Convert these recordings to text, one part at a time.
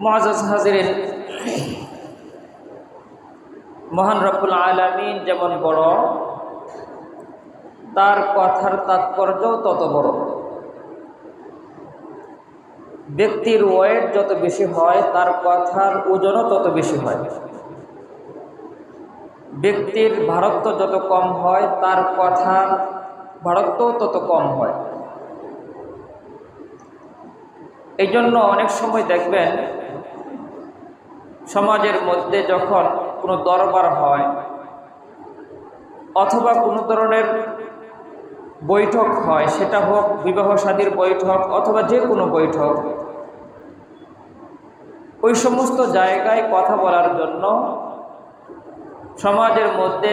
মুআজ্জাজ হাজিরিন, মহান রব্বুল আলামিন যেমন বড়, তার কথার তাৎপর্যও তত বড়। ব্যক্তির ওয়েট যত বেশি হয়, তার কথার ওজনও তত বেশি হয়। ব্যক্তির ভারত্ব যত কম হয়, তার কথার ভারত্বও তত কম হয়। এই জন্য অনেক সময় দেখবেন, সমাজের মধ্যে যখন কোনো দরবার হয় অথবা কোনো ধরনের বৈঠক হয়, সেটা হোক বিবাহ শাদীর বৈঠক অথবা যে কোনো বৈঠক, ওই সমস্ত জায়গায় কথা বলার জন্য সমাজের মধ্যে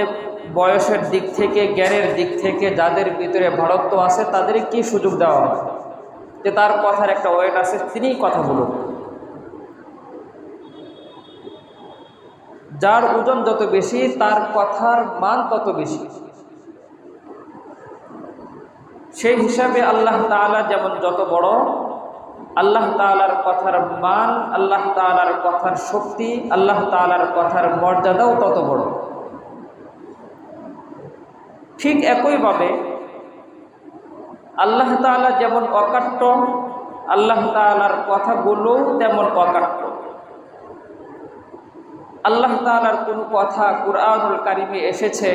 বয়সের দিক থেকে, জ্ঞানের দিক থেকে যাদের ভিতরে ভারত্ব আছে তাদের কি সুযোগ দেওয়া হয় যে তার কথার একটা ওয়েট আছে, তিনিই কথা বলুন। যার ওজন যত বেশি, তার কথার মান তত বেশি। সেই হিসাবে আল্লাহ তাআলা যেমন যত বড়, আল্লাহ তাআলার কথার মান, আল্লাহ তাআলার কথার শক্তি, আল্লাহ তাআলার কথার মর্যাদাও তত বড়। ঠিক একইভাবে আল্লাহ তাআলা যেমন অকাট্য, আল্লাহ তাআলার কথাগুলোও তেমন অকাট্য। আল্লাহ তাআলার কোন কথা কুরআনুল কারীমে এসেছে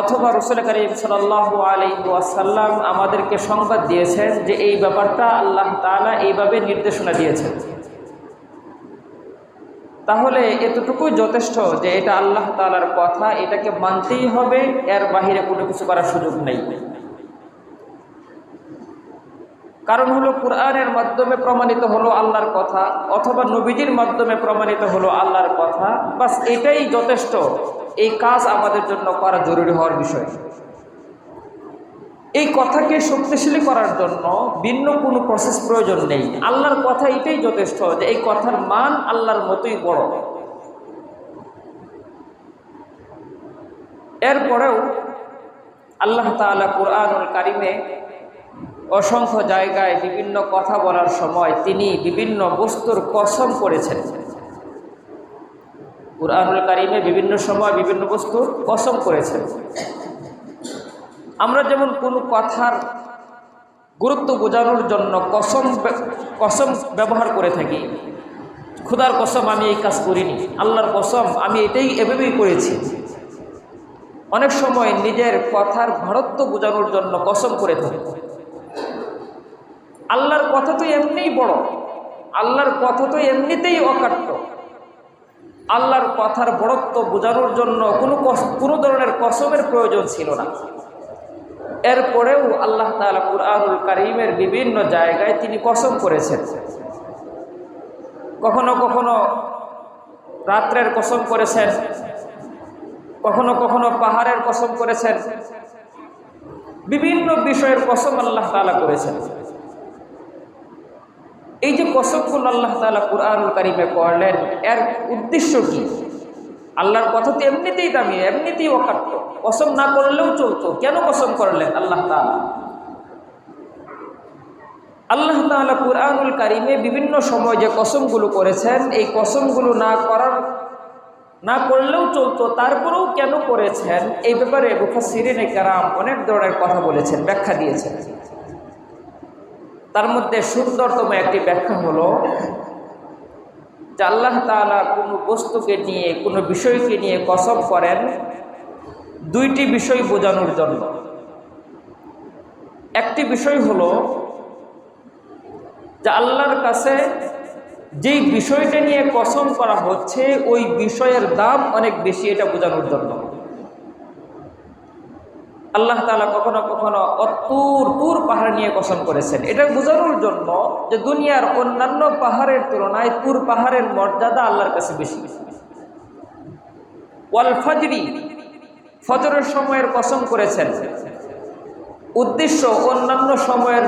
অথবা রাসূল কারীম সাল্লাল্লাহু আলাইহি ওয়াসাল্লাম আমাদেরকে সংবাদ দিয়েছেন যে এই ব্যাপারটা আল্লাহ তাআলা এইভাবে নির্দেশনা দিয়েছেন, তাহলে এতটুকুই যথেষ্ট যে এটা আল্লাহ তাআলার কথা, এটাকে মানতেই হবে, এর বাহিরে কোনো কিছু করার সুযোগ নেই। কারণ হলো কুরআনের মাধ্যমে প্রমাণিত হলো আল্লাহর কথা অথবা নবীজির মাধ্যমে প্রমাণিত হলো আল্লাহর কথা, বাস এটাই যথেষ্ট। এই কাজ আমাদের জন্য করা জরুরি হওয়ার বিষয়। এই কথাকে শক্তিশালী করার জন্য ভিন্ন কোনো প্রসেস প্রয়োজন নেই। আল্লাহর কথা এটাই যথেষ্ট যে এই কথার মান আল্লাহর মতোই বড়। এরপরেও আল্লাহ তাআলা কুরআনুল কারীমে অসংখ্য জায়গায় বিভিন্ন কথা বলার সময় তিনি বিভিন্ন বস্তুর কসম করেছেন। কুরআনুল কারীমে বিভিন্ন সময় বিভিন্ন বস্তুর কসম করেছেন। আমরা যেমন কোনো কথার গুরুত্ব বোঝানোর জন্য কসম ব্যবহার করে থাকি। খোদার কসম আমি এই কাজ করিনি, আল্লাহর কসম আমি এভাবেই করেছি। অনেক সময় নিজের কথার ভারত্ব বোঝানোর জন্য কসম করে থাকি। আল্লাহর কথা তো এমনিই বড়, আল্লাহর কথা তো এমনিতেই অকাট্য। আল্লাহর কথার বড়ত্ব বোঝানোর জন্য কোনো ধরনের কসমের প্রয়োজন ছিল না। এরপরেও আল্লাহ তাআলা কুরআনুল কারীমের বিভিন্ন জায়গায় তিনি কসম করেছেন। কখনো কখনো রাত্রের কসম করেছেন, কখনো কখনো পাহাড়ের কসম করেছেন, বিভিন্ন বিষয়ের কসম আল্লাহ তাআলা করেছেন। এই যে কসমগুলো আল্লাহ তাআলা কুরআনুল কারীমে করলেন, এর উদ্দেশ্য কি? আল্লাহর কথা তো এমনিতেই দামি, এমনিতেই অকাট্য, কসম না করলেও চলতো, কেন কসম করলেন আল্লাহ তাআলা? আল্লাহ তাআলা কুরআনুল কারীমে বিভিন্ন সময় যে কসমগুলো করেছেন, এই কসমগুলো না করলেও চলতো, তারপরেও কেন করেছেন এই ব্যাপারে মুফাসসিরিনে কেরাম অনেক ধরনের কথা বলেছেন, ব্যাখ্যা দিয়েছেন। তার মধ্যে সুন্দরতম একটি ব্যাখ্যা হলো যে আল্লাহ তাআলা কোনো বস্তুকে নিয়ে, কোনো বিষয়কে নিয়ে কসম করেন দুইটি বিষয় বোঝানোর জন্য। একটি বিষয় হলো যে আল্লাহর কাছে যেই বিষয়টা নিয়ে কসম করা হচ্ছে ওই বিষয়ের দাম অনেক বেশি, এটা বোঝানোর জন্য। আল্লাহ তাআলা কখনো কখনো তুর পাহাড় নিয়ে কসম করেছেন, এটা বোঝানোর জন্য যে দুনিয়ার অন্যান্য পাহাড়ের তুলনায় তুর পাহাড়ের মর্যাদা আল্লাহর কাছে বেশি। ওয়াল ফাজরি, ফজরের সময়ের কসম করেছেন, উদ্দেশ্য অন্যান্য সময়ের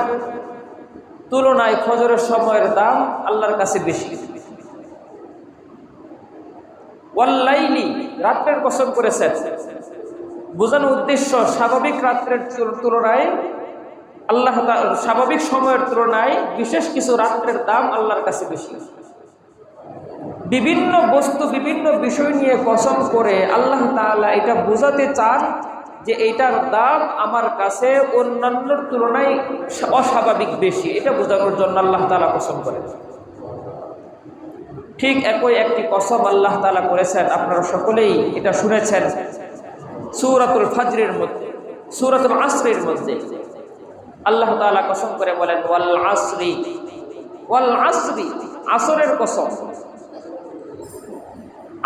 তুলনায় ফজরের সময়ের দাম আল্লাহর কাছে বেশি। ওয়াল লাইলি, রাতের কসম করেছেন, বোঝানোর উদ্দেশ্য স্বাভাবিক রাত্রের তুলনায় আল্লাহ স্বাভাবিক সময়ের তুলনায় বিশেষ কিছু রাত্রের দাম আল্লাহর কাছে বেশি। বিভিন্ন বস্তু বিভিন্ন বিষয় নিয়ে কসম করে আল্লাহ তাআলা এটা বোঝাতে চান যে এইটার দাম আমার কাছে অন্যান্যর তুলনায় অস্বাভাবিক বেশি, এটা বোঝানোর জন্য আল্লাহ তাআলা কসম করেন। ঠিক একই একটি কসম আল্লাহ তাআলা করেছেন, আপনারা সকলেই এটা শুনেছেন সূরাতুল ফাজরের মধ্যে, সূরাতুল আসরের মধ্যে আল্লাহ তাআলা কসম করে বলেন ওয়াল আসরি, ওয়াল আসরি, আসরের কসম,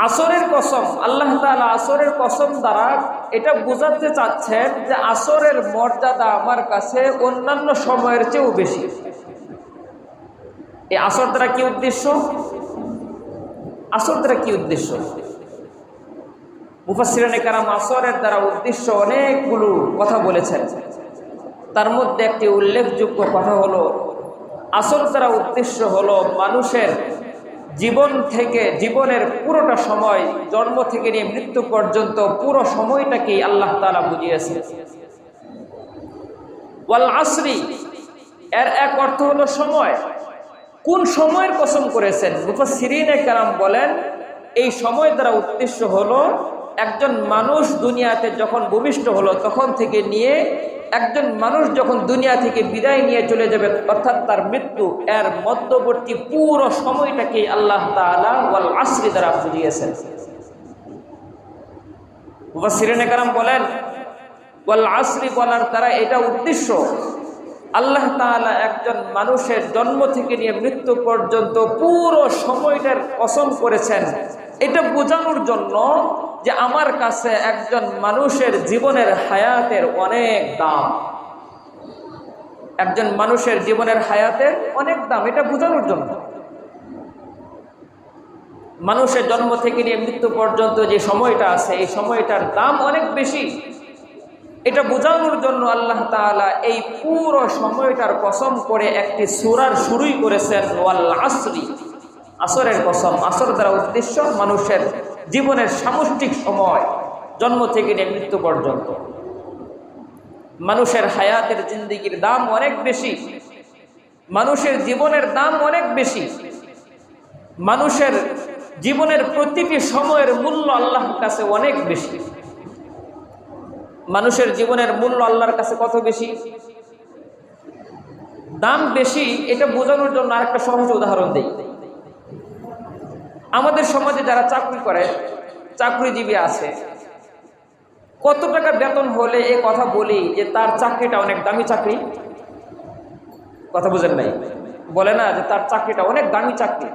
আসরের কসম। আল্লাহ তাআলা আসরের কসম দ্বারা এটা বোঝাতে চাচ্ছেন যে আসরের মর্যাদা আমার কাছে অন্যান্য সময়ের চেয়েও বেশি। এই আসর দ্বারা কি উদ্দেশ্য? আসর দ্বারা কি উদ্দেশ্য? মুফাসসিরিনে কেরাম আসরের দ্বারা উদ্দেশ্য অনেকগুলো কথা বলেছেন। তার মধ্যে একটি উল্লেখযোগ্য কথা হলো আসর দ্বারা উদ্দেশ্য হলো মানুষের জীবন থেকে, জীবনের পুরোটা সময়, জন্ম থেকে নিয়ে মৃত্যু পর্যন্ত পুরো সময়টাকেই আল্লাহ তাআলা বুঝিয়েছেন। ওয়াল আসরি এর এক অর্থ হলো সময়। কোন সময়ের কসম করেছেন? মুফাসসিরিনে কেরাম বলেন এই সময় দ্বারা উদ্দেশ্য হলো একজন মানুষ দুনিয়াতে যখন ভূমিষ্ঠ হলো তখন থেকে নিয়ে একজন মানুষ যখন দুনিয়া থেকে বিদায় নিয়ে চলে যাবে অর্থাৎ তার মৃত্যু, এর মধ্যবর্তী পুরো সময়টাকে আল্লাহ তাআলা ওয়াল আসরি দ্বারা বুঝিয়েছেন। মুফাসসিরিনে কেরাম বলেন ওয়াল আসরি বলার দ্বারা এটা উদ্দেশ্য আল্লাহ তাআলা একজন মানুষের জন্ম থেকে নিয়ে মৃত্যু পর্যন্ত পুরো সময়টার কসম করেছেন এটা বোঝানোর জন্য যে আমার কাছে একজন মানুষের জীবনের হায়াতের অনেক দাম, একজন মানুষের জীবনের হায়াতের অনেক দাম, এটা বোঝানোর জন্য। মানুষের জন্ম থেকে নিয়ে মৃত্যু পর্যন্ত যে সময়টা আছে এই সময়টার দাম অনেক বেশি, এটা বোঝানোর জন্য আল্লাহ তাআলা এই পুরো সময়টার কসম করে একটি সূরার শুরুই করেছেন ওয়াল আসরি, আসরের কসম। আসর দ্বারা উদ্দেশ্য মানুষের জীবনের সামষ্টিক সময়, জন্ম থেকে নিয়ে মৃত্যু পর্যন্ত। মানুষের হায়াতের জিন্দেগির দাম অনেক বেশি, মানুষের জীবনের দাম অনেক বেশি, মানুষের জীবনের প্রতিটি সময়ের মূল্য আল্লাহর কাছে অনেক বেশি। মানুষের জীবনের মূল্য আল্লাহর কাছে কত বেশি, দাম বেশি, এটা বোঝানোর জন্য আরেকটা সহজ উদাহরণ দেই। আমাদের সমাজে যারা চাকরি করে, চাকরিজীবী আছে, কত টাকা বেতন হলে এ কথা বলি যে তার চাকরিটা অনেক দামি চাকরি? কথা বুঝেন নাই? বলে না যে তার চাকরিটা অনেক দামি চাকরি।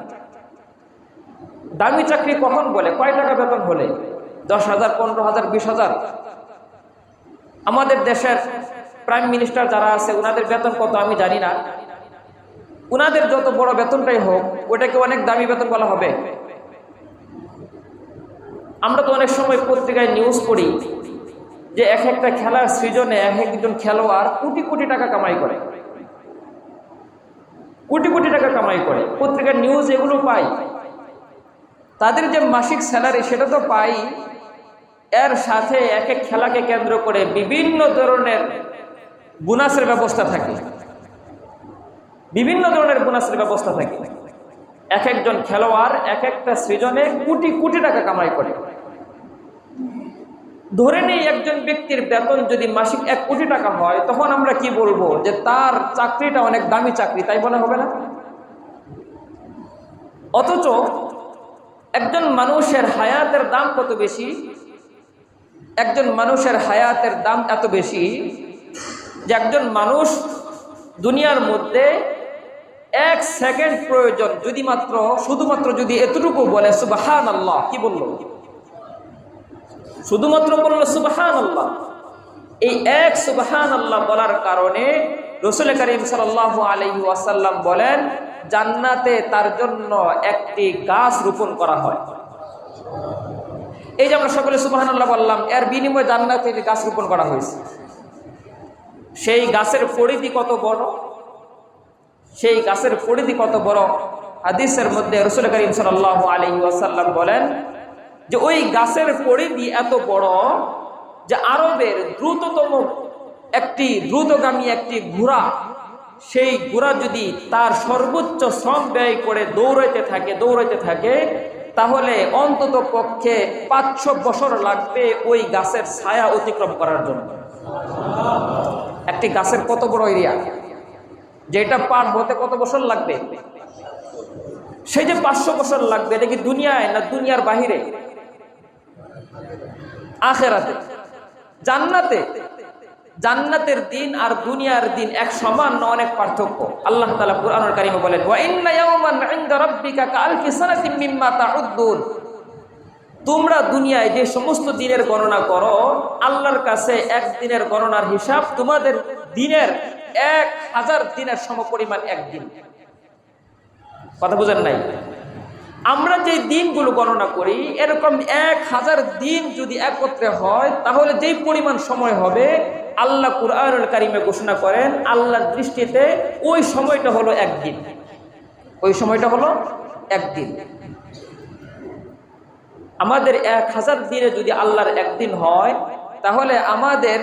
দামি চাকরি কখন বলে? কয় টাকা বেতন হলে? 10,000, 15,000, 20,000? আমাদের দেশের প্রাইম মিনিস্টার যারা আছে ওনাদের বেতন কত আমি জানি না, ওনাদের যত বড় বেতনটাই হোক ওটাকে অনেক দামি বেতন বলা হবে? আমরা তো অনেক সময় পত্রিকায় নিউজ পড়ি যে এক একটা খেলার সৃজনে এক একজন খেলোয়াড় কোটি কোটি টাকা কামাই করে, কোটি কোটি টাকা কামাই করে, পত্রিকার নিউজ এগুলো পাই। তাদের যে মাসিক স্যালারি সেটা তো পাই, এর সাথে এক এক খেলাকে কেন্দ্র করে বিভিন্ন ধরনের বোনাসের ব্যবস্থা থাকে, বিভিন্ন ধরনের বোনাসের ব্যবস্থা থাকে। এক একজন খেলোয়াড় এক একটা সৃজনে কোটি কোটি টাকা কামাই করে। ধরে নেই একজন ব্যক্তির বেতন যদি মাসিক 1 কোটি টাকা হয়, তখন আমরা কি বলবো? যে তার চাকরিটা অনেক দামি চাকরি, তাই বলা হবে না? অথচ একজন মানুষের হায়াতের দাম কত বেশি, একজন মানুষের হায়াতের দাম এত বেশি যে একজন মানুষ দুনিয়ার মধ্যে 1 সেকেন্ড প্রয়োজন যদি মাত্র, শুধুমাত্র যদি এতটুকু বলে সুবহানাল্লাহ, কি বলল? শুধুমাত্র বলল সুবহানাল্লাহ। এই এক সুবহানাল্লাহ বলার কারণে রাসূল করিম সাল্লাল্লাহু আলাইহি ওয়াসাল্লাম বলেন জান্নাতে তার জন্য একটি গাছ রোপণ করা হয়। এই যে আমরা সকলে সুবহানাল্লাহ বললাম, এর বিনিময়ে জান্নাতে গাছ রোপণ করা হয়েছে। সেই গাছের পরিধি কত বড়, সেই গাছের পরিধি কত বড়, হাদিসের মধ্যে রাসূল করিম সাল্লাল্লাহু আলাইহি ওয়াসাল্লাম বলেন যে ওই গাছের পরিধি এত বড় যে আরবের দ্রুততম একটি দ্রুতগামী একটি ঘোড়া, সেই ঘোড়া যদি তার সর্বোচ্চ শ্রম ব্যয় করে দৌড়াইতে থাকে তাহলে অন্তত পক্ষে 500 বছর লাগবে ওই গাছের ছায়া অতিক্রম করার জন্য। একটি গাছের কত বড় এরিয়া, যেটা পার হতে কত বছর লাগবে? সেই যে 500 বছর লাগবে, এটা কি দুনিয়ায় না দুনিয়ার বাহিরে? আখিরাতে, জান্নাতে। জান্নাতের দিন আর দুনিয়ার দিন এক সমান না অনেক পার্থক্য? আল্লাহ তাআলা কুরআনুল কারীমে বলেন, ওয়া ইন্না ইয়াওমান ইনদা রাব্বিকা কাআলফি সানাতিন মিম্মা তাউদ্দুন। তোমরা দুনিয়ায় যে সমস্ত দিনের গণনা করো, আল্লাহর কাছে এক দিনের গণনার হিসাব তোমাদের দিনের 1000 দিনের সমপরিমাণ একদিন। কথা বুঝেন নাই? আমরা যে দিনগুলো গণনা করি, এরকম 1000 দিন যদি একত্রে হয় তাহলে যেই পরিমাণ সময় হবে, আল্লাহ কুরআনুল কারীমে ঘোষণা করেন আল্লাহর দৃষ্টিতে ওই সময়টা হলো একদিন। ওই সময়টা হলো একদিন। আমাদের 1000 দিনে যদি আল্লাহর একদিন হয়, তাহলে আমাদের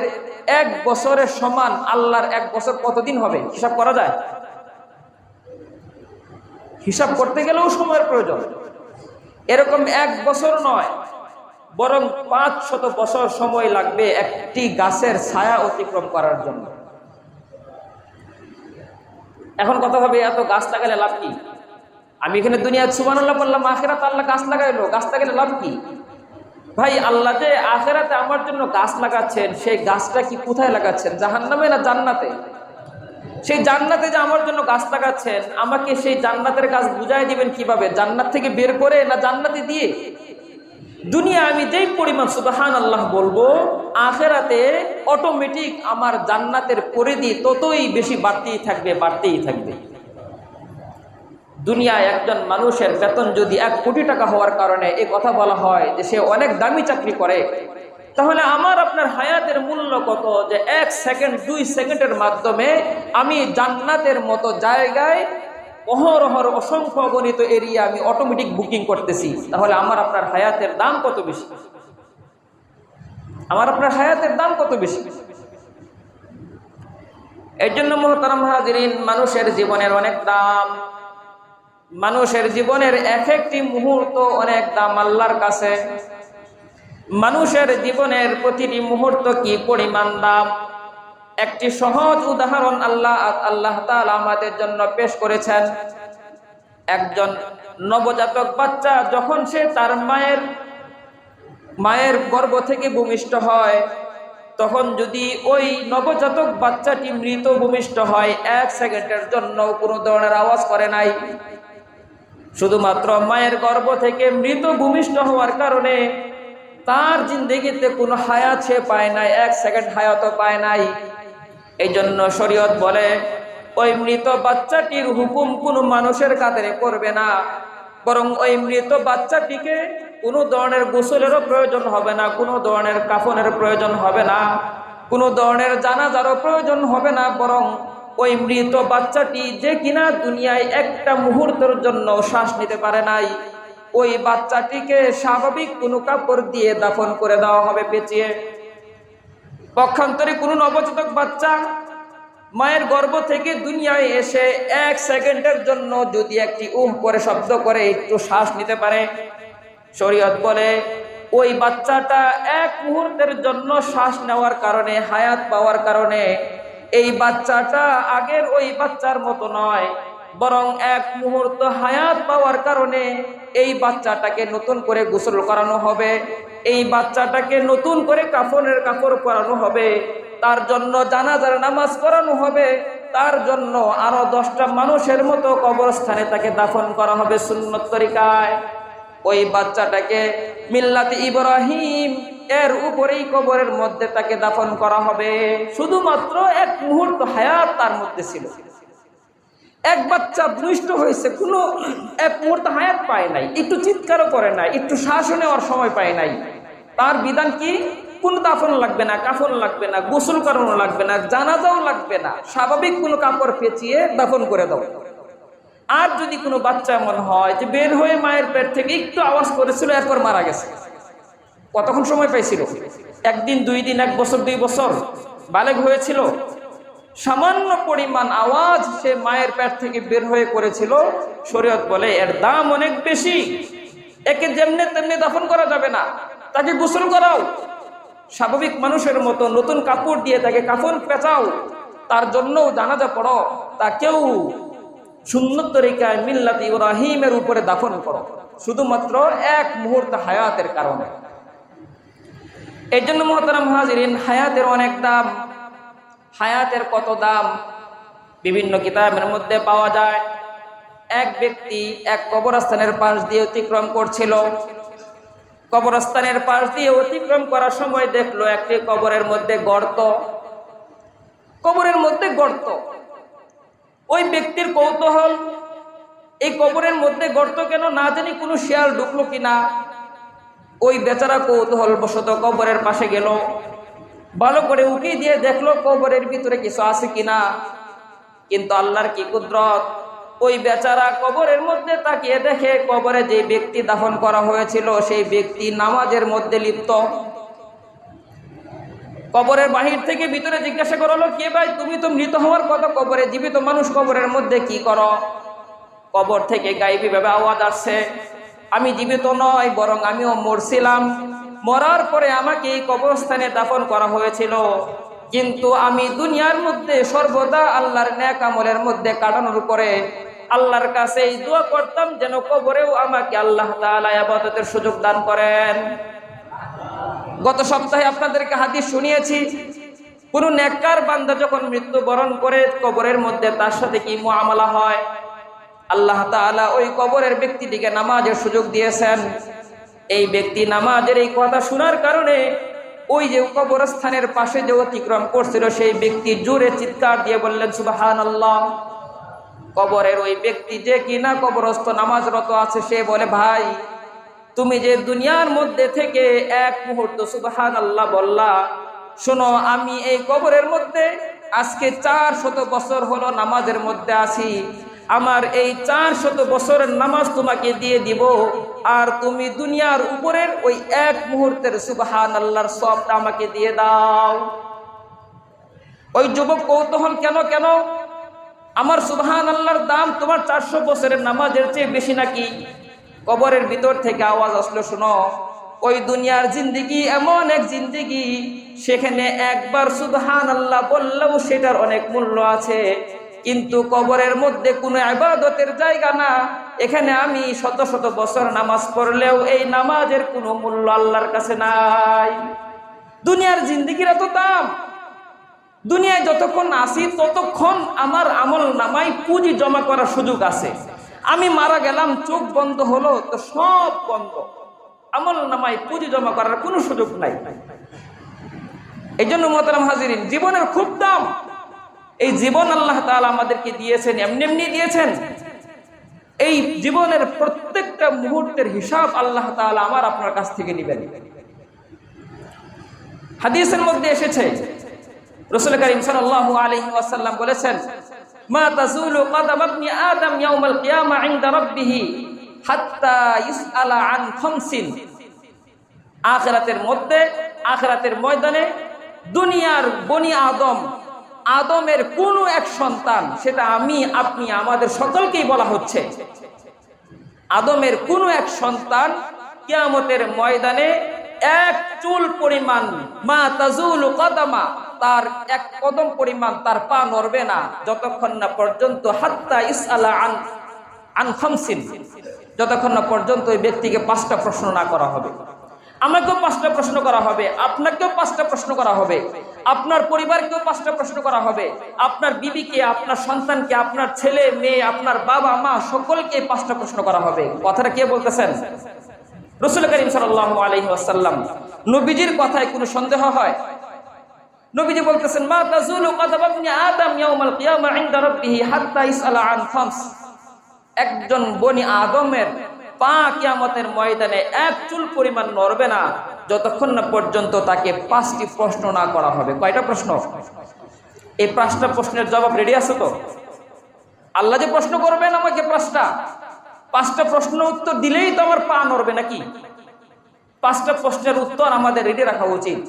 1 বছরের সমান আল্লাহর 1 বছর কতদিন হবে হিসাব করা যায়? হিসাব করতে গেলেও সময়ের প্রয়োজন। এরকম 1 বছর নয়, বরং 500 বছর সময় লাগবে একটি গাছের ছায়া অতিক্রম করার জন্য। এখন কথা হবে, এত গাছ লাগালে লাভ কি? আমি এখানে দুনিয়ায় সুবহানাল্লাহ বললাম, আখিরাতে আল্লাহ গাছ লাগাইলো, গাছ লাগালে লাভ কি? ভাই, আল্লাহ যে আখিরাতে আমার জন্য গাছ লাগাচ্ছেন, সেই গাছটা কি কোথায় লাগাচ্ছেন? জাহান্নামে না জান্নাতে? সেই জান্নাতে যে আমার জন্য গাছ লাগাচ্ছেন, আমাকে সেই জান্নাতের গাছ বুঝাই দিবেন কিভাবে? জান্নাত থেকে বের করে না জান্নাতে দিয়ে? দুনিয়া আমি যেই পরিমাণ সুবহানাল্লাহ বলবো, আখিরাতে অটোমেটিক আমার জান্নাতের পরিধি ততই বেশি বাড়তেই থাকবে। দুনিয়ায় একজন মানুষের বেতন যদি 1 কোটি টাকা হওয়ার কারণে এই কথা বলা হয় যে সে অনেক দামি চাকরি করে, তাহলে আমার আপনার হায়াতের মূল্য কত? যে 1 সেকেন্ড 2 সেকেন্ডের মাধ্যমে আমি জান্নাতের মতো জায়গায় অহরহর অসংখ্য অগণিত এরিয়া আমি অটোমেটিক বুকিং করতেছি। তাহলে আমার আপনার হায়াতের দাম কত বেশি? আমার আপনার হায়াতের দাম কত বেশি? এর জন্য মুহতারাম হাজিরিন, মানুষের জীবনের অনেক দাম। মানুষের জীবনের এক একটি মুহূর্ত অনেক দাম আল্লাহর কাছে। মানুষের জীবনের প্রতিটি মুহূর্ত কি পরিমাণ দাম, একটি সহজ উদাহরণ আল্লাহ তাআলা আমাদের জন্য পেশ করেছেন। একজন নবজাতক বাচ্চা যখন সে তার মায়ের গর্ভ থেকে ভূমিষ্ঠ হয়, তখন যদি ওই নবজাতক বাচ্চাটি মৃত ভূমিষ্ঠ হয়, 1 সেকেন্ডের জন্য কোনো ধরনের আওয়াজ করে নাই। শুধুমাত্র মায়ের গর্ভ থেকে মৃত ভূমিষ্ঠ হওয়ার কারণে তার জিন্দেগিতে কোনো হায়াত সে পায় নাই, 1 সেকেন্ড হায়াতও পায় নাই। এই জন্য শরীয়ত বলে ওই মৃত বাচ্চাটির হুকুম কোনো মানুষের কাঁধে করবে না, বরং ওই মৃত বাচ্চাটিকে কোনো ধরনের গোসলেরও প্রয়োজন হবে না, কোনো ধরনের কাফনের প্রয়োজন হবে না, কোনো ধরনের জানাজারও প্রয়োজন হবে না। বরং ওই মৃত বাচ্চাটি যে কিনা দুনিয়ায় একটা মুহূর্তের জন্য শ্বাস নিতে পারে নাই, ওই বাচ্চাটিকে স্বাভাবিক কোনো কাপড় দিয়ে দাফন করে দেওয়া হবে পেঁচিয়ে। পক্ষান্তরে কোনো নবজাতক বাচ্চা মায়ের গর্ভ থেকে দুনিয়ায় এসে 1 সেকেন্ডের জন্য যদি একটি উহ করে শব্দ করে একটু শ্বাস নিতে পারে, শরীয়ত বলে ওই বাচ্চাটা 1 মুহূর্তের জন্য শ্বাস নেওয়ার কারণে, হায়াত পাওয়ার কারণে এই বাচ্চাটা আগের ওই বাচ্চার মতো নয়, বরং 1 মুহূর্ত হায়াত পাওয়ার কারণে এই বাচ্চাটাকে নতুন করে গোসল করানো হবে, এই বাচ্চাটাকে নতুন করে কাফনের কাপড় পরানো হবে, তার জন্য জানাজার নামাজ পড়ানো হবে, তার জন্য আরো 10টা মানুষের মতো কবরস্থানে তাকে দাফন করা হবে সুন্নত তরিকায়। ওই বাচ্চাটাকে মিল্লাতে ইব্রাহিম এর উপরেই কবরের মধ্যে তাকে দাফন করা হবে। শুধুমাত্র 1 মুহূর্ত হায়াত তার মধ্যে ছিল। এক বাচ্চা ভূমিষ্ঠ হয়েছে, কোনো 1 মুহূর্ত হায়াত পায় নাই, একটু চিৎকারও করে নাই, একটু শ্বাসও নেওয়ার সময় পায় নাই। তার বিধান কি? কোনো দাফন লাগবে না, কাফন লাগবে না, গোসল করানো লাগবে না, জানাজাও লাগবে না, স্বাভাবিক কোনো কাপড় পেঁচিয়ে দাফন করে দাও। আর যদি কোনো বাচ্চা এমন হয় যে বের হয়ে মায়ের পেট থেকে একটু আওয়াজ করেছিল, এরপর মারা গেছে, কতক্ষণ সময় পাইছিল? 1 দিন, 2 দিন, 1 বছর, 2 বছর? বালেগ হয়েছিল, সামান্য পরিমাণ আওয়াজ সে মায়ের পেট থেকে বের হয়ে করেছিল, শরীয়ত বলে এর দাম অনেক বেশি, একে যেমনি তেমনি দাফন করা যাবে না, তাকে গোসল করাও, স্বাভাবিক মানুষের মতো নতুন কাপড় দিয়ে তাকে কাফন পেঁচাও, তার জন্যও জানাজা পড়ো, তাকেও সুন্নত তরিকায় মিল্লাত ইব্রাহিমের উপরে দাফন করো, শুধুমাত্র এক মুহূর্ত হায়াতের কারণে। এই জন্য মুহতারাম হাজিরিন, হায়াতের অনেক দাম। হায়াতের কত দাম বিভিন্ন কিতাবের মধ্যে পাওয়া যায়। এক ব্যক্তি এক কবরস্থানের পাশ দিয়ে অতিক্রম করছিল। কবরস্থানের পাশ দিয়ে অতিক্রম করার সময় দেখলো একটি কবরের মধ্যে গর্ত। কবরের মধ্যে গর্ত। ওই ব্যক্তির কৌতূহল, এই কবরের মধ্যে গর্ত কেন, না জানি কোনো শিয়াল ঢুকলো কিনা। ওই বেচারা কৌতূহল বশত কবরের পাশে গেল, ভালো করে উকি দিয়ে দেখলো কবরের ভিতরে কিছু আছে কিনা। কিন্তু আল্লাহর কি কুদরত, ওই বেচারা কবরের মধ্যে তাকিয়ে দেখে কবরে যে ব্যক্তি দাফন করা হয়েছিল সেই ব্যক্তি নামাজের মধ্যে লিপ্ত। কবরের বাহির থেকে ভিতরে জিজ্ঞাসা করলো, কে ভাই, তুমি তো মৃত হওয়ার কথা, কবরে জীবিত মানুষ কবরের মধ্যে কি করো? কবর থেকে গায়েবী ভাবে আওয়াজ আসছে, আমি জীবিত নয়, বরং আমিও মরছিলাম। মরার পরে আমাকে এই কবরস্থানে দাফন করা হয়েছিল, কিন্তু আমি দুনিয়ার মধ্যে সর্বদা আল্লাহর নেক আমলের মধ্যে কাটানোর পরে আল্লাহর কাছে এই দোয়া করতাম যেন কবরেও আমাকে আল্লাহ তাআলা ইবাদতের সুযোগ দান করেন। গত সপ্তাহে আপনাদেরকে হাদিস শুনিয়েছি, কোন নেককার বান্দা যখন মৃত্যুবরণ করে কবরের মধ্যে তার সাথে কি মুআমালা হয়। আল্লাহ তাআলা ওই কবরের ব্যক্তিটিকে নামাজের সুযোগ দিয়েছেন। এই ব্যক্তি নামাজের এই কথা শোনার কারণে ওই যে কবরস্থানের পাশে যে অতিক্রম করছিল সেই ব্যক্তি জোরে চিৎকার দিয়ে বললেন সুবহানাল্লাহ। কবরের ওই ব্যক্তি যে কিনা কবরস্থ নামাজরত আছে সে বলে, ভাই তুমি যে দুনিয়ার মধ্যে থেকে এক মুহূর্ত সুবহানাল্লাহ বললা, শোনো আমি এই কবরের মধ্যে আজকে 400 বছর হলো নামাজের মধ্যে আছি, আমার এই 400 বছরের নামাজ তোমাকে দিয়ে দিব, আর তুমি দুনিয়ার উপরের ওই এক মুহূর্তের সুবহানাল্লাহর সওয়াবটা আমাকে দিয়ে দাও। ওই যুবক কৌতূহল, কেন আমার সুবহানাল্লাহর দাম তোমার 400 বছরের নামাজের চেয়ে বেশি নাকি? কবরের ভিতর থেকে আওয়াজ আসলো, শোনো ওই দুনিয়ার জিন্দেগি এমন এক জিন্দেগি, সেখানে একবার সুবহানাল্লাহ বললেও সেটার অনেক মূল্য আছে, কিন্তু কবরের মধ্যে কোনো ইবাদতের জায়গা না, এখানে আমি শত শত বছর নামাজ পড়লেও এই নামাজের কোনো মূল্য আল্লাহর কাছে নাই। দুনিয়ার জিন্দেগির এত দাম, দুনিয়ায় যতক্ষণ আছি ততক্ষণ আমার আমল নামায় পুঁজি জমা করার সুযোগ আছে। আমি মারা গেলাম, চোখ বন্ধ হলো তো সব বন্ধ, আমল নামায় পুঁজি জমা করার কোনো সুযোগ নাই। এই জন্য মুহতারাম হাজিরিন, জীবনের খুব দাম। এই জীবন আল্লাহ তাআলা আমাদেরকে দিয়েছেন, এমনি দিয়েছেন। এই জীবনের প্রত্যেকটা মুহূর্তের হিসাব আল্লাহ তাআলা আমার আপনার কাছ থেকে নেবেন। হাদিসের মধ্যে এসেছে, রাসূল কারীম সাল্লাল্লাহু আলাইহি ওয়াসাল্লাম বলেছেন, মা তাজুলু কদাম ইবনি আদম ইয়াউমাল কিয়ামা ইনদা রাব্বিহি হাত্তা ইসআলা আন খামসিন। আখিরাতের ময়দানে দুনিয়ার বনি আদমের কোন এক সন্তান, সেটা আমি আপনি আমাদের সকলকেই বলা হচ্ছে, আদমের কোন এক সন্তান কিয়ামতের ময়দানে এক চুল পরিমাণ, মা তাজুলু কদামা, তার এক কদম পরিমাণ তার পা নড়বে না যতক্ষণ না পর্যন্ত হাত্তা ইসআলা আন খামসিন, যতক্ষণ না পর্যন্ত ওই ব্যক্তিকে 5টা প্রশ্ন না করা হবে। আমাকেও 5টা প্রশ্ন করা হবে, আপনাকেও 5টা প্রশ্ন করা হবে, আপনার পরিবারকেও 5টা প্রশ্ন করা হবে, আপনার বিবিকে, আপনার সন্তানকে, আপনার ছেলে মেয়ে, আপনার বাবা মা সকলকে 5টা প্রশ্ন করা হবে। কথাটা কে বলতেছেন? রাসূল কারীম সাল্লাল্লাহু আলাইহি ওয়াসাল্লাম। নবীজির কথায় কোনো সন্দেহ হয়? নবীজি বলতেছেন, মা তাজুলু কদাম ইবনি আদম ইয়াউমাল কিয়ামা ইনদা রাব্বিহি হাত্তা ইসআলা আন খামস। একজন বনি আদমের পা কিয়ামতের ময়দানে এক চুল পরিমাণ নড়বে না যতক্ষণ না পর্যন্ত তাকে 5টি প্রশ্ন না করা হবে। কয়টা প্রশ্ন? এই 5টা প্রশ্নের জবাব রেডি আছে তো? আল্লাহ যে প্রশ্ন করবেন আমাকে 5টা প্রশ্ন উত্তর দিলেই তো আমার পা নড়বে নাকি? 5টা প্রশ্নের উত্তর আমাদের রেডি রাখা উচিত।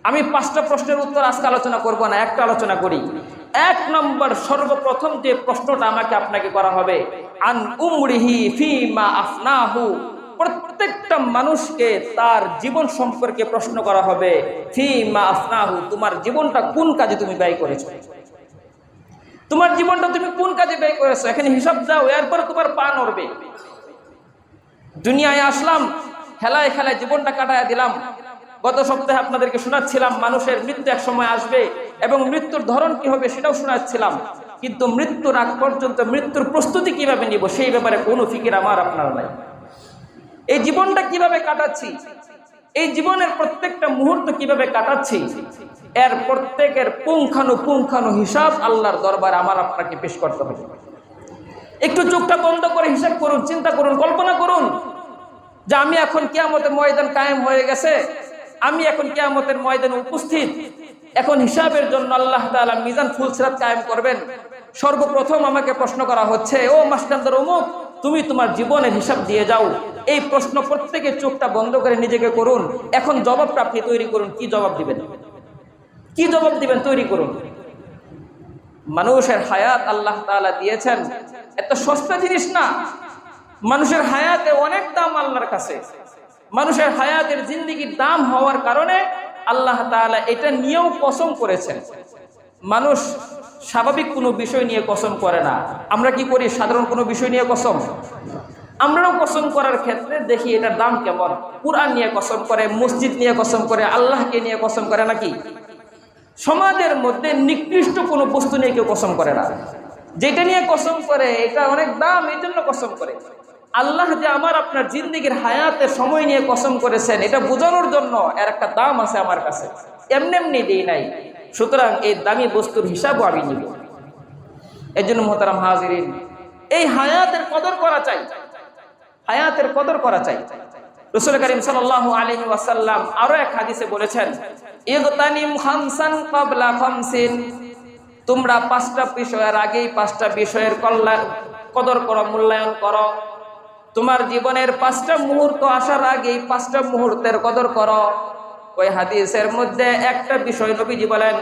আমি 5টা প্রশ্নের উত্তর আজকে আলোচনা করব না, একটা আলোচনা করি। 1 নম্বর, সর্বপ্রথম যে প্রশ্নটা আমাকে আপনাকে করা হবে, আন উমরিহি ফিমা আফনাহু। প্রত্যেকটা মানুষকে তার জীবন সম্পর্কে প্রশ্ন করা হবে, ফিমা আফনাহু, তোমার জীবনটা কোন কাজে তুমি ব্যয় করেছো, তোমার জীবনটা তুমি কোন কাজে ব্যয় করেছো, এখানে হিসাব দাও, এরপরে তোমার পা নড়বে। দুনিয়ায় আসলাম, খেলায় খেলায় জীবনটা কাটায় দিলাম। গত সপ্তাহে আপনাদেরকে শোনাচ্ছিলাম মানুষের মৃত্যু এক সময় আসবে এবং মৃত্যুর ধরন কি হবে সেটাও শোনাচ্ছিলাম, কিন্তু মৃত্যুর আগ পর্যন্ত মৃত্যুর প্রস্তুতি কিভাবে নিব সেই ব্যাপারে কোনো ফিকির আমার আপনার নাই। এই জীবনটা কিভাবে কাটাচ্ছি, এই জীবনের প্রত্যেকটা মুহূর্ত কিভাবে কাটাচ্ছি, এর প্রত্যেকের পুঙ্খানু হিসাব আল্লাহর দরবারে আমার আপনাকে পেশ করতে হবে। একটু চোখটা বন্ধ করে হিসাব করুন, চিন্তা করুন, কল্পনা করুন যে আমি এখন কিয়ামতের ময়দান কায়েম হয়ে গেছে, আমি এখন কিয়ামতের ময়দানে উপস্থিত। এখন হিসাবের জন্য আল্লাহ তাআলা মিজান ফুলসিরাত কায়েম করবেন। সর্বপ্রথম আমাকে প্রশ্ন করা হচ্ছে, ও মাস্টারদার অমুক, তুমি তোমার জীবনের হিসাব দিয়ে যাও। এই প্রশ্ন প্রত্যেকে চোখটা বন্ধ করে নিজেকে করুন। এখন জবাবটা আপনি তৈরি করুন, কি জবাব দিবেন, কি জবাব দিবেন তৈরি করুন। মানুষের হায়াত আল্লাহ তাআলা দিয়েছেন, এত সস্তা জিনিস না। মানুষের হায়াতে অনেক দাম আল্লাহর কাছে। মানুষের হায়াতের জিন্দেগির দাম হওয়ার কারণে আল্লাহ তাআলা এটা নিয়েও কসম করেছেন। মানুষ স্বাভাবিক কোনো বিষয় নিয়ে কসম করে না। আমরা কি করি, সাধারণ কোনো বিষয় নিয়ে কসম। আমরাও কসম করার ক্ষেত্রে দেখি এটার দাম কেমন। কুরআন নিয়ে কসম করে, মসজিদ নিয়ে কসম করে, আল্লাহকে নিয়ে কসম করে নাকি? সমাজের মধ্যে নিকৃষ্ট কোনো বস্তু নিয়ে কেউ কসম করে না। যেটা নিয়ে কসম করে এটা অনেক দাম, এই জন্য কসম করে। আল্লাহ যে আমার আপনার জিন্দেগির হায়াতের সময় নিয়ে কসম করেছেন, এটা বোঝানোর জন্য এর একটা দাম আছে আমার কাছে, এমনি এমনি দিই নাই। সুতরাং এই দামি বস্তুর হিসাবও আমি নিব। এই জন্য মোহতারাম হাজিরিন, এই হায়াতের কদর করা চাই, হায়াতের কদর করা চাই। রাসূল করিম সাল্লাল্লাহু আলাইহি ওয়াসাল্লাম আরো এক হাদিসে বলেছেন, ইগতানিম খামসান ক্বাবলা খামসিন, তোমরা 5টা বিষয়ের আগেই 5টা বিষয়ের কদর করো, মূল্যায়ন করো। তোমার জীবনের 5টা মুহূর্ত আসার আগেই 5টা মুহূর্তের কদর করো। ওই হাদিসের মধ্যে একটা বিষয় নবীজি বলেন,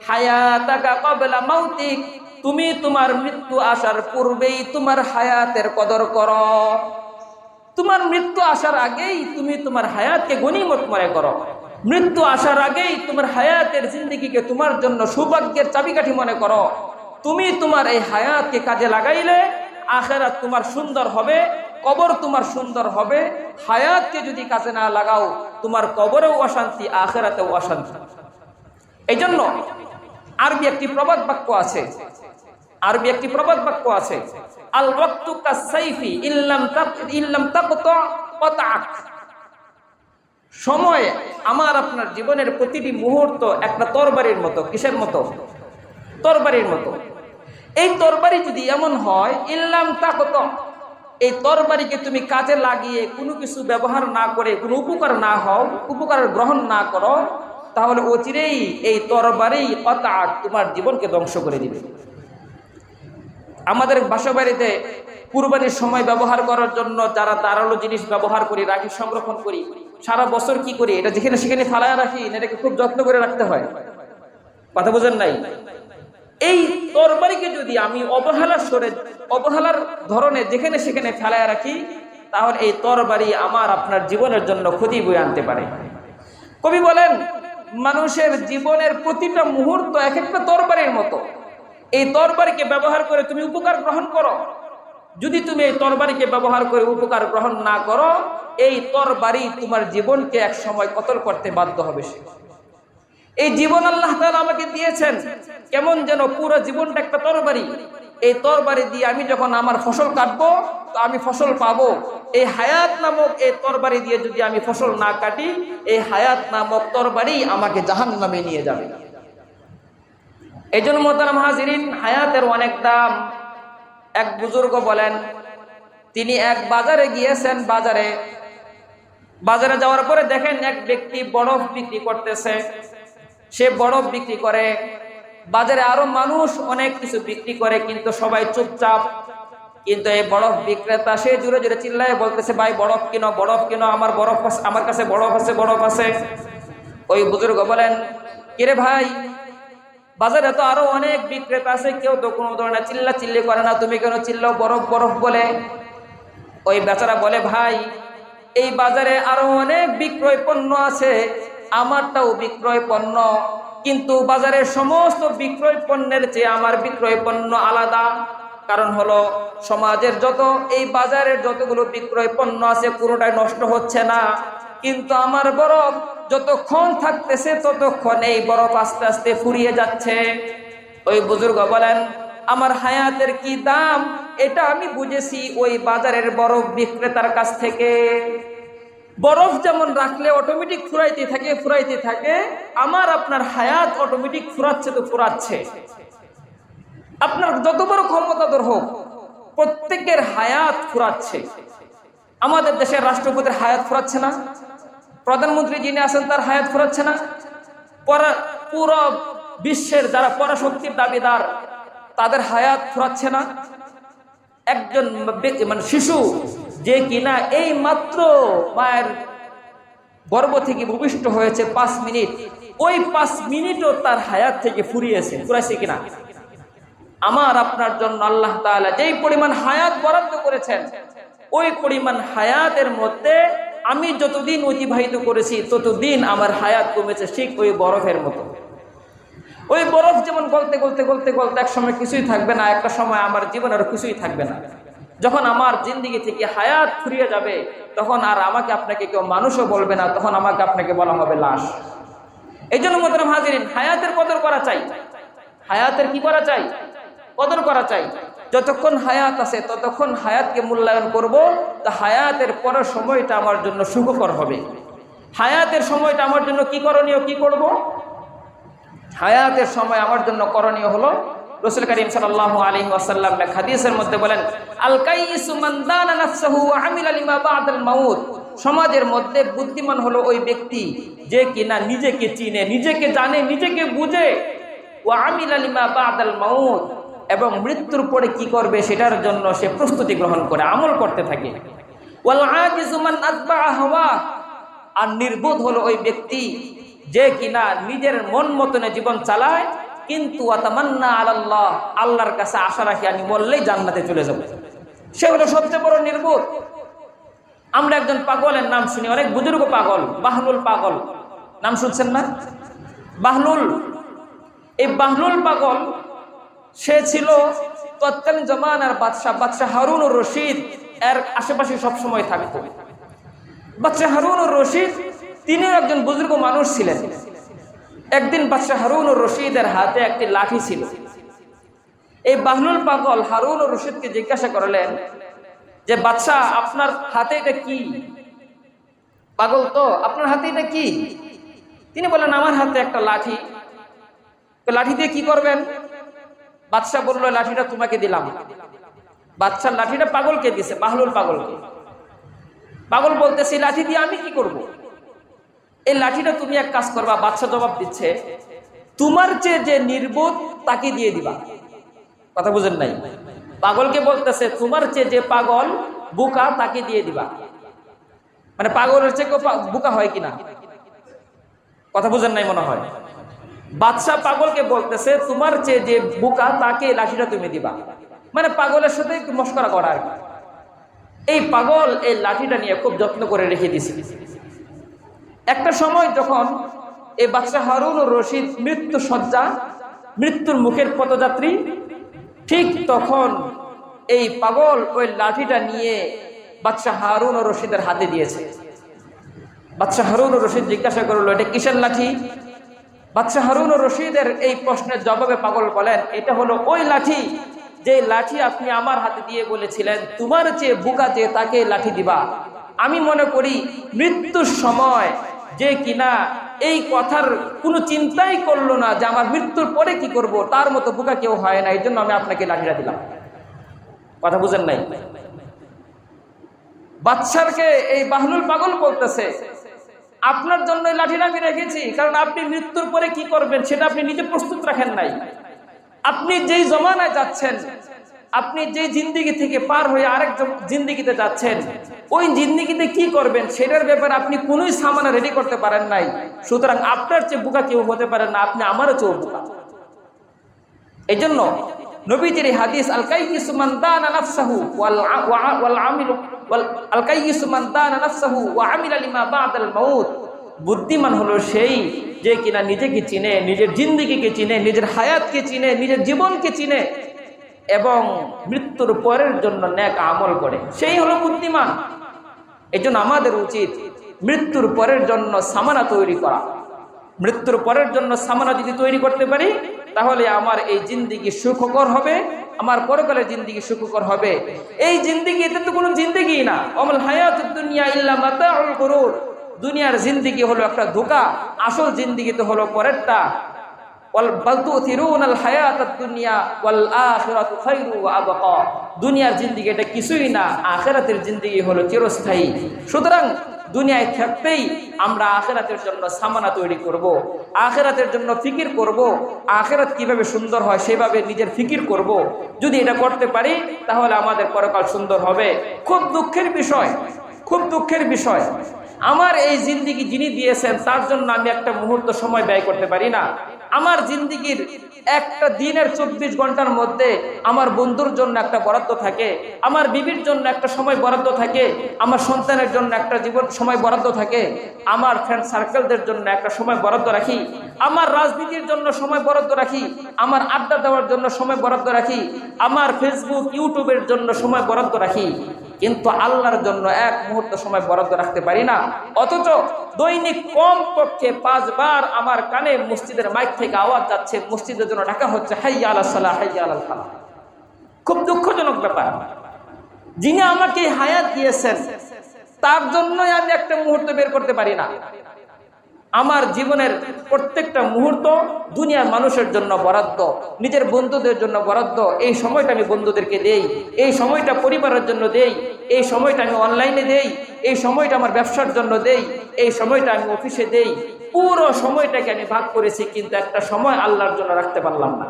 হায়াতাকা ক্বাবলা মাউতিক, তুমি তোমার মৃত্যু আসার পূর্বেই তোমার হায়াতের কদর করো। তোমার মৃত্যু আসার আগেই তুমি তোমার হায়াতকে গনিমত মনে করো। মৃত্যু আসার আগেই তোমার হায়াতের জিন্দেগিকে তোমার জন্য সৌভাগ্যের চাবিকাঠি মনে করো। তুমি তোমার এই হায়াতকে কাজে লাগাইলে আখিরাত তোমার সুন্দর হবে, কবর তোমার সুন্দর হবে। হায়াতকে যদি কাজে না লাগাও, তোমার কবরেও অশান্তি, আখিরাতেও অশান্তি। এই জন্য আরবি একটি প্রবাদ বাক্য আছে, আল ওয়াক্তু কাসাইফি ইল্লাম তাকতা ক্বাতাক। সময় আমার আপনার জীবনের প্রতিটি মুহূর্ত একটা তরবারির মতো। কিসের মতো? তরবারির মতো। এই তরবারি যদি এমন হয়, ইল্লাম তাকতা, এই তরবারিকে তুমি কাজে লাগিয়ে কোনো কিছু ব্যবহার না করে, কোনো উপকার না হও, উপকার গ্রহণ না করো, তাহলে অচিরেই এই তরবারি ক্বাতাক, তোমার জীবনকে ধ্বংস করে দিবে। আমাদের বাসা বাড়িতে কুরবানির সময় ব্যবহার করার জন্য যারা ধারালো জিনিস ব্যবহার করি, রাখি, সংরক্ষণ করি, সারা বছর কি করি, এটা যেখানে সেখানে ফালায় রাখি, এটাকে খুব যত্ন করে রাখতে হয়। কথা বোঝেন নাই? এই তরবারিকে যদি আমি অবহেলার ধরনে যেখানে সেখানে ফেলায় রাখি, তাহলে এই তরবারি আমার আপনার জীবনের জন্য ক্ষতি বয়ে আনতে পারে। কবি বলেন, মানুষের জীবনের প্রতিটা মুহূর্ত এক একটা তরবারির মতো। এই তরবারিকে ব্যবহার করে তুমি উপকার গ্রহণ করো। যদি তুমি এই তরবারিকে ব্যবহার করে উপকার গ্রহণ না করো, এই তরবারি তোমার জীবনকে এক সময় কতল করতে বাধ্য হবে। এই জীবন আল্লাহ তাআলা আমাকে দিয়েছেন, কেমন যেন পুরো জীবনটা একটা তরবারি। এই তরবারি দিয়ে আমি যখন আমার ফসল কাটবো, তো আমি ফসল পাবো। এই হায়াত নামক এই তরবারি দিয়ে যদি আমি ফসল না কাটি, এই হায়াত নামক তরবারি আমাকে জাহান্নামে নিয়ে যাবে। এই জন্য মোহতারাম হাজিরিন, হায়াতের অনেক দাম। এক বুজুর্গ বলেন, তিনি এক বাজারে গিয়েছেন। বাজারে যাওয়ার পরে দেখেন এক ব্যক্তি বরফ বিক্রি করতেছে। সে বরফ বিক্রি করে, বাজারে আরো মানুষ অনেক কিছু বিক্রি করে, কিন্তু সবাই চুপচাপ। কিন্তু এই বরফ বিক্রেতা সে জোরে জোরে চিল্লায় বলতেছে, ভাই বরফ কিনো, আমার কাছে বরফ আছে। ওই বুজুর্গ বলেন, কিরে ভাই, বাজারে তো আরো অনেক বিক্রেতা আছে, কেউ তো কোনো ধরনের চিল্লা চিল্লি করে না, তুমি কেন চিল্লাও বরফ বরফ বলে? ওই বেচারা বলে, ভাই এই বাজারে আরো অনেক বিক্রয় পণ্য আছে, আমারটাও বিক্রয় পণ্য, কিন্তু বাজারের সমস্ত বিক্রয় পণ্যের চেয়ে আমার বিক্রয় পণ্য আলাদা। কারণ হলো, সমাজের যত এই বাজারের যতগুলো বিক্রয় পণ্য আছে পুরোটাই নষ্ট হচ্ছে না, কিন্তু আমার বরফ যতক্ষণ থাকতেছে ততক্ষণ এই বরফ আস্তে আস্তে ফুরিয়ে যাচ্ছে। ওই বুজুর্গ বলেন, আমার হায়াতের কি দাম এটা আমি বুঝেছি ওই বাজারের বরফ বিক্রেতার কাছ থেকে। বরফ যেমন রাখলে অটোমেটিক ফুরাইতে থাকে, আমার আপনার হায়াত অটোমেটিক ফুরাচ্ছে তো ফুরাচ্ছে। আপনার যত বড় ক্ষমতাধর হোক, প্রত্যেকের হায়াত ফুরাচ্ছে। আমাদের দেশের রাষ্ট্রপতির হায়াত ফুরাচ্ছে না, প্রধানমন্ত্রী যিনি আছেন তার হায়াত ফুরাচ্ছে না, পুরো বিশ্বের যারা পরাশক্তির দাবিদার তাদের হায়াত ফুরাচ্ছে না। একজন মানে শিশু যে কিনা এই মাত্র মায়ের গর্ভ থেকে ভূমিষ্ঠ হয়েছে 5 মিনিট, ওই 5 মিনিটও তার হায়াত থেকে ফুরাইছে কিনা? আমার আপনার জন্য আল্লাহ তাআলা যেই পরিমাণ হায়াত বরাদ্দ করেছেন, ওই পরিমাণ হায়াতের মধ্যে আমি যতদিন অতিবাহিত করেছি ততদিন আমার হায়াত কমেছে ঠিক ওই বরফের মতো। ওই বরফ যেমন গলতে গলতে গলতে গলতে এক সময় কিছুই থাকবে না, একটা সময় আমার জীবনের কিছুই থাকবে না। যখন আমার জিন্দেগি থেকে হায়াত ফুরিয়ে যাবে, তখন আর আমাকে আপনাকে কেউ মানুষও বলবে না, তখন আমাকে আপনাকে বলা হবে লাশ। এই জন্য মোহতারাম হাজিরিন, হায়াতের কদর করা চাই। হায়াতের কি করা চাই? কদর করা চাই। যতক্ষণ হায়াত আছে ততক্ষণ হায়াতকে মূল্যায়ন করব, তা হায়াতের পরের সময়টা আমার জন্য সুখকর হবে। হায়াতের সময়টা আমার জন্য কি করণীয়, কি করব? হায়াতের সময় আমার জন্য করণীয় হলো, রাসূল করিম সাল্লাল্লাহু আলাইহি ওয়াসাল্লাম হাদিসের মধ্যে বলেন, আল কাইয়িসু মান দানা নাফসাহু ওয়া আমিলা লিমা বা'দাল মাউত। সমাজের মধ্যে বুদ্ধিমান হলো ওই ব্যক্তি যে কিনা নিজেকে চিনে, নিজেকে জানে, নিজেকে বুঝে, ওয়া আমিলা লিমা বা'দাল মাউত, এবং মৃত্যুর পরে কি করবে সেটার জন্য সে প্রস্তুতি গ্রহণ করে আমল করতে থাকে। ওয়াল আজিজু মান আতবা'a হাওয়া। আর নির্বোধ হলো ওই ব্যক্তি যে কিনা নিজের মন মতনে জীবন চালায়, কিন্তু ওয়াতামান্না আলাল্লাহ, আল্লাহর কাছে আশা রাখি আমি বললেই জান্নাতে চলে যাব। সে হলো সবচেয়ে বড় নির্বোধ। আমরা একজন পাগলের নাম শুনি, অনেক বুজুর্গ পাগল, বাহলুল পাগল, নাম শুনছেন না? বাহলুল, এই বাহলুল পাগল সে ছিল তৎকালীন জমানার বাদশাহ হারুনুর রশিদ এর আশেপাশে সবসময় থাকতো। বাদশাহ হারুনুর রশিদ তিনিও একজন বুজুর্গ মানুষ ছিলেন। একদিন বাদশাহ হারুনুর রশিদের হাতে একটি লাঠি ছিল। এই বাহলুল পাগল হারুনুর রশিদকে জিজ্ঞাসা করলেন যে, বাদশাহ আপনার হাতে এটা কি? পাগল তো, আপনার হাতে এটা কি? তিনি বলেন, আমার হাতে একটা লাঠি। তো লাঠি দিয়ে কি করবেন? বাদশাহ বলল, লাঠিটা তোমাকে দিলাম। বাদশাহ লাঠিটা পাগলকে দিছে, বাহলুল পাগলকে। পাগল বলতেছে, লাঠি দিয়ে আমি কি করব? এই লাঠিটা তুমি এক কাজ করবা। বাদশাহ জবাব দিচ্ছে, তোমার চেয়ে যে নির্বোধ তাকে দিয়ে দিবা। কথা বুঝেন নাই? পাগলকে বলতেছে, তোমার চেয়ে যে পাগল বোকা তাকে দিয়ে দিবা। মানে পাগলের চেয়ে কেউ বোকা হয় কিনা? কথা বুঝেন নাই মনে হয়। বাদশাহ পাগলকে বলতেছে, তোমার চেয়ে যে বোকা তাকে লাঠিটা তুমি দিবা। মানে পাগলের সাথে একটু মস্করা করা আর কি। এই পাগল এই লাঠিটা নিয়ে খুব যত্ন করে রেখে দিয়েছে। একটা সময় যখন এই বাদশাহ হারুনুর রশিদ মৃত্যুর মুখের পথযাত্রী, ঠিক তখন এই পাগল ওই লাঠিটা নিয়ে বাদশাহ হারুনুর রশিদের হাতে দিয়েছে। বাদশাহ হারুনুর রশিদ জিজ্ঞাসা করলো, এটা কিসের লাঠি? বাদশাহ হারুনুর রশিদের এই প্রশ্নের জবাবে পাগল বলেন, এটা হলো ওই লাঠি যে লাঠি আপনি আমার হাতে দিয়ে বলেছিলেন তোমার চেয়ে বোকা যে তাকে লাঠি দিবা। আমি মনে করি মৃত্যুর সময় যে কিনা এই কথার কোনো চিন্তাই করলো না যে আমার মৃত্যুর পরে কি করব, তার মতো বোকা কেউ হয় না, এই জন্য আমি আপনাকে লাঠিটা দিলাম। কথা বুঝেন নাই? বাদশাহকে এই বাহলুল পাগল বলতেছে, আপনার জন্য এই লাঠিটা আমি রেখেছি, কারণ আপনি মৃত্যুর পরে কি করবেন সেটা আপনি নিজে প্রস্তুত রাখেন নাই। আপনি যেই জমানায় যাচ্ছেন আপনি যে জিন্দিগি থেকে পার হয়ে আরেক জিন্দিগিতে যাচ্ছেন, ওই জিন্দিগিতে কি করবেন সেটার ব্যাপারে আপনি কোনোই সামানা রেডি করতে পারেন নাই। সুতরাং আপনার চেয়ে বোকা কেউ হতে পারেন না, আপনি আমারও চেয়েও বোকা। এই জন্য নবীজির হাদিস, আল কাইয়িসু মান দানা নাফসাহু ওয়াল আমিলু আল কাইয়িসু মান দানা নাফসাহু ওয়া আমিলা লিমা বা'দাল মাউত। বুদ্ধিমান হলো সেই যে কিনা নিজেকে চিনে, নিজের জিন্দিগিকে চিনে, নিজের হায়াতকে চিনে, নিজের জীবনকে চিনে এবং মৃত্যুর পরের জন্য নেক আমল করে, সেই হলো বুদ্ধিমান। এই জন্য আমাদের উচিত মৃত্যুর পরের জন্য সামানা তৈরি করা। মৃত্যুর পরের জন্য সামানা যদি তৈরি করতে পারি, তাহলে আমার এই জিন্দিগি সুখকর হবে, আমার পরকালের জিন্দিগি সুখকর হবে। এই জিন্দিগি, এটা তো কোনো জিন্দিগি না। ওয়ামাল হায়াতুদ দুনিয়া ইল্লা মাতাউল গুরুর। দুনিয়ার জিন্দিগি হলো একটা ধোঁকা, আসল জিন্দিগি তো হলো পরেরটা। বাল তুথিরুনাল হায়াতাদ দুনিয়া ওয়াল আখিরাতু খায়রু ওয়া আবকা। দুনিয়ার জিন্দিগি এটা কিছুই না, আখিরাতের জিন্দিগি হলো চিরস্থায়ী। সুতরাং দুনিয়ায় থাকতেই আমরা আখিরাতের জন্য সামানা তৈরি করব, আখিরাতের জন্য ফিকির করব, আখিরাত কিভাবে সুন্দর হয় সেভাবে নিজের ফিকির করব। যদি এটা করতে পারি তাহলে আমাদের পরকাল সুন্দর হবে। খুব দুঃখের বিষয়, খুব দুঃখের বিষয়, আমার এই জিন্দিগি যিনি দিয়েছেন তার জন্য আমি একটা মুহূর্ত সময় ব্যয় করতে পারি না। আমার জিন্দিগির একটা দিনের 24 ঘন্টার মধ্যে আমার বন্ধুর জন্য একটা বরাদ্দ থাকে, আমার বিবির জন্য একটা সময় বরাদ্দ থাকে, আমার সন্তানের জন্য একটা সময় বরাদ্দ থাকে, আমার ফ্রেন্ড সার্কেলদের জন্য একটা সময় বরাদ্দ রাখি, আমার রাজনীতির জন্য সময় বরাদ্দ রাখি, আমার আড্ডা দেওয়ার জন্য সময় বরাদ্দ রাখি, আমার ফেসবুক ইউটিউবের জন্য সময় বরাদ্দ রাখি। কিন্তু আল্লাহর জন্য এক মুহূর্ত সময় বরাদ্দ রাখতে পারি না। অথচ দৈনিক কমপক্ষে 5 বার আমার কানে মসজিদের মাইক থেকে আওয়াজ যাচ্ছে, মসজিদের জন্য ডাকা হচ্ছে হাইয়া আলাস সালাহ, হাইয়া আলাল ফালাহ। খুব দুঃখজনক ব্যাপার। যিনি আমাকে হায়াত দিয়েছেন তার জন্যই আমি একটা মুহূর্ত বের করতে পারি না। আমার জীবনের প্রত্যেকটা মুহূর্ত দুনিয়ার মানুষের জন্য বরাদ্দ, নিজের বন্ধুদের জন্য বরাদ্দ। এই সময়টা আমি বন্ধুদেরকে দেই, এই সময়টা পরিবারের জন্য দেই, এই সময়টা আমি অনলাইনে দেই, এই সময়টা আমার ব্যবসার জন্য দেই, এই সময়টা আমি অফিসে দেই। পুরো সময়টাকে আমি ভাগ করেছি, কিন্তু একটা সময় আল্লাহর জন্য রাখতে পারলাম না।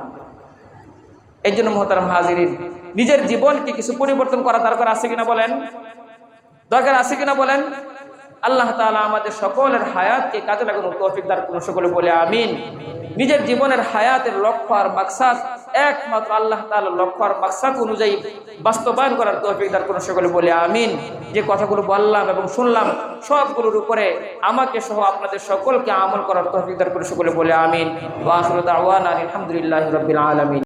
এই জন্য মুহতারাম হাজিরিন, নিজের জীবনকে কিছু পরিবর্তন করা দরকার আছে কিনা বলেন? দরকার আছে কিনা বলেন? আল্লাহ তাআলা আমাদের সকলের হায়াতকে কাজে লাগানোর তৌফিক দান করুন, সকলে বলে আমিন। নিজের জীবনের হায়াতের লক্ষ্য আর মাকসাদ একমাত্র আল্লাহ তাআলার লক্ষ্য আর মাকসাদ অনুযায়ী বাস্তবায়ন করার তৌফিক দান করুন, সকলে বলে আমিন। যে কথাগুলো বললাম এবং শুনলাম সবগুলোর উপরে আমাকে সহ আপনাদের সকলকে আমল করার তৌফিক দান করুন, সকলে বলে আমিন। ওয়া আখিরু দাওয়ানা আলহামদুলিল্লাহি রাব্বিল আলামিন।